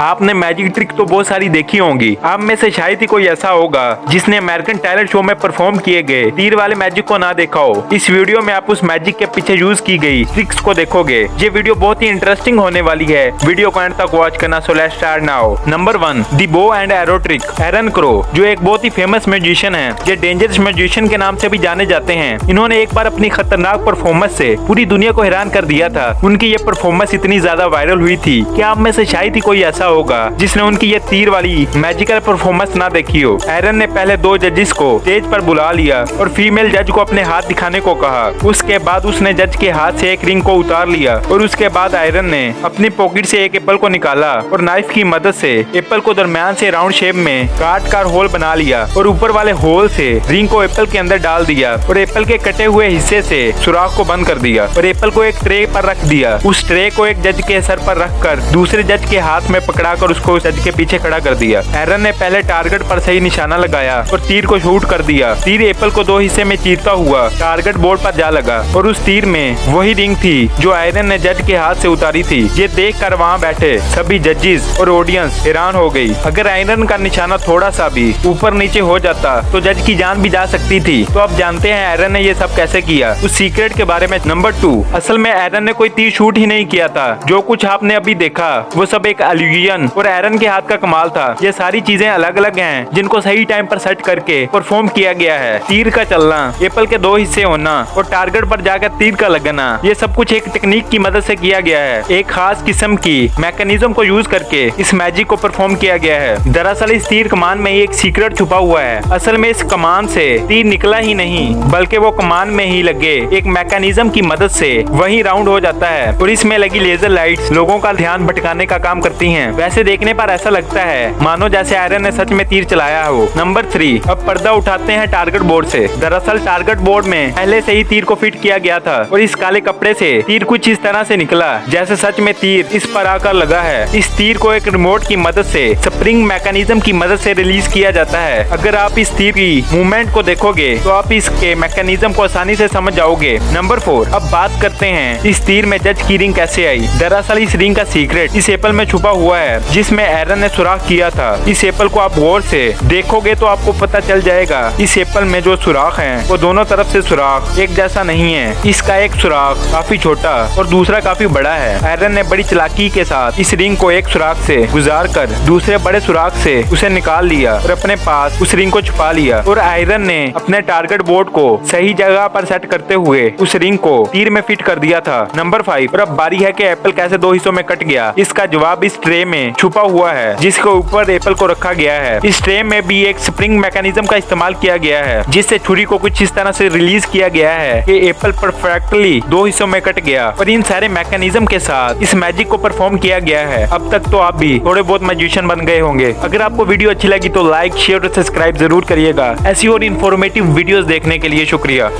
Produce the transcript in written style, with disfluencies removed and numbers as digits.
आपने magic trick तो बहुत सारी देखी होंगी, आप में से शायद ही कोई ऐसा होगा जिसने अमेरिकन टैलेंट शो में परफॉर्म किए गए तीर वाले मैजिक को ना देखा हो। इस वीडियो में आप उस मैजिक के पीछे यूज की गई ट्रिक्स को देखोगे। ये वीडियो बहुत ही इंटरेस्टिंग होने वाली है, वीडियो को एंड तक वॉच करना। So let's start now. Number 1, the bow and arrow trick. एरन क्रो जो एक बहुत ही फेमस म्यूजिशियन है, ये डेंजरस म्यूजिशियन के नाम से भी जाने जाते हैं। इन्होंने एक बार अपनी खतरनाक परफॉर्मेंस से पूरी दुनिया को हैरान कर दिया था। उनकी ये परफॉर्मेंस इतनी ज्यादा वायरल हुई थी कि आप में से शायद ही कोई ऐसा होगा जिसने उनकी ये तीर वाली मैजिकल परफॉर्मेंस ना देखी हो। एरन ने पहले 2 जजेस को स्टेज पर बुला लिया और फीमेल जज को अपने हाथ दिखाने को कहा। उसके बाद उसने जज के हाथ से एक रिंग को उतार लिया और उसके बाद आयरन ने अपनी पॉकेट से एक एप्पल को निकाला और नाइफ की मदद से एप्पल को दरमियान से राउंड शेप में काट कर होल बना लिया और ऊपर वाले होल से रिंग को एप्पल के अंदर डाल दिया और एप्पल के कटे हुए हिस्से से सुराख को बंद कर दिया और एप्पल को एक ट्रे पर रख दिया। उस ट्रे को एक जज के सर पर रखकर दूसरे जज के हाथ में पकड़ाकर उसको जज के पीछे खड़ा कर दिया। एरन ने पहले टारगेट पर सही निशाना लगाया और तीर को शूट कर दिया। तीर एप्पल को 2 हिस्से में चीरता हुआ टारगेट बोर्ड पर जा लगा और उस तीर में वही रिंग थी जो आयरन ने जज के हाथ से उतारी थी। ये देखकर वहाँ बैठे सभी जजेस और ऑडियंस हैरान हो गई। अगर आयरन का निशाना थोड़ा सा भी ऊपर नीचे हो जाता तो जज की जान भी जा सकती थी। तो अब जानते हैं आयरन ने ये सब कैसे किया, उस सीक्रेट के बारे में। नंबर 2, असल में आयरन ने कोई तीर शूट ही नहीं किया था। जो कुछ आपने अभी देखा वो सब एक इल्यूजन और आयरन के हाथ का कमाल था। ये सारी चीजें अलग अलग हैं जिनको सही टाइम पर सेट करके परफॉर्म किया गया है। तीर का चलना, एप्पल के 2 हिस्से होना और टारगेट पर जाकर तीर का लगना, ये सब कुछ एक टेक्निक की मदद से किया गया है। एक खास किस्म की मैकेनिज्म को यूज करके इस मैजिक को परफॉर्म किया गया है। दरअसल इस तीर कमान में एक सीक्रेट छुपा हुआ है। असल में इस कमान से तीर निकला ही नहीं बल्कि वो कमान में ही लगे एक मैकेनिज्म की मदद से वही राउंड हो जाता है और इसमें लगी लेजर लाइट्स लोगों का ध्यान भटकाने का काम करती हैं। वैसे देखने पर ऐसा लगता है मानो जैसे आयरन ने सच में तीर चलाया हो। नंबर 3, अब पर्दा उठाते हैं टारगेट बोर्ड से। दरअसल टारगेट बोर्ड में पहले से ही तीर को फिट किया गया था और इस काले कपड़े से तीर कुछ इस तरह से निकला जैसे सच में तीर इस पर आकर लगा है। इस तीर को एक रिमोट की मदद से स्प्रिंग मैकेनिज्म की मदद से रिलीज किया जाता है। अगर आप इस तीर की मूवमेंट को देखोगे तो आप इसके मैकेनिज्म को आसानी से समझ जाओगे। नंबर 4, अब बात करते हैं इस तीर में जज की रिंग कैसे आई। दरअसल इस रिंग का सीक्रेट इस एप्पल में छुपा हुआ है जिसमें एरन ने सुराख किया था। इस एप्पल को आप गौर से देखोगे तो आपको पता चल जाएगा इस एप्पल में जो सुराख हैं वो दोनों तरफ से सुराख एक जैसा नहीं है। इसका एक सुराख काफी छोटा और दूसरा काफी बड़ा है। एरन ने बड़ी चालाकी के साथ इस रिंग को एक सुराख से गुजार कर दूसरे बड़े सुराख से उसे निकाल लिया और अपने पास उस रिंग को छुपा लिया और आयरन ने अपने टारगेट बोर्ड को सही जगह पर सेट करते हुए उस रिंग को तीर में फिट कर दिया था। नंबर 5, और अब बारी है कि एप्पल कैसे 2 हिस्सों में कट गया। इसका जवाब इस ट्रे में छुपा हुआ है जिसके ऊपर एप्पल को रखा गया है। इस ट्रे में भी एक स्प्रिंग मैकेनिज्म का इस्तेमाल किया गया है जिससे छुरी को कुछ इस तरह से रिलीज किया गया है कि एप्पल परफेक्टली 2 हिस्सों में कट गया और इन सारे मैकेनिज्म के साथ इस मैजिक को परफॉर्म किया गया है। अब तक तो आप भी थोड़े बहुत मैजिशियन बन गए होंगे। अगर आपको वीडियो अच्छी लगी तो लाइक, शेयर और सब्सक्राइब जरूर करिएगा। ऐसी और इन्फॉर्मेटिव वीडियोस देखने के लिए शुक्रिया।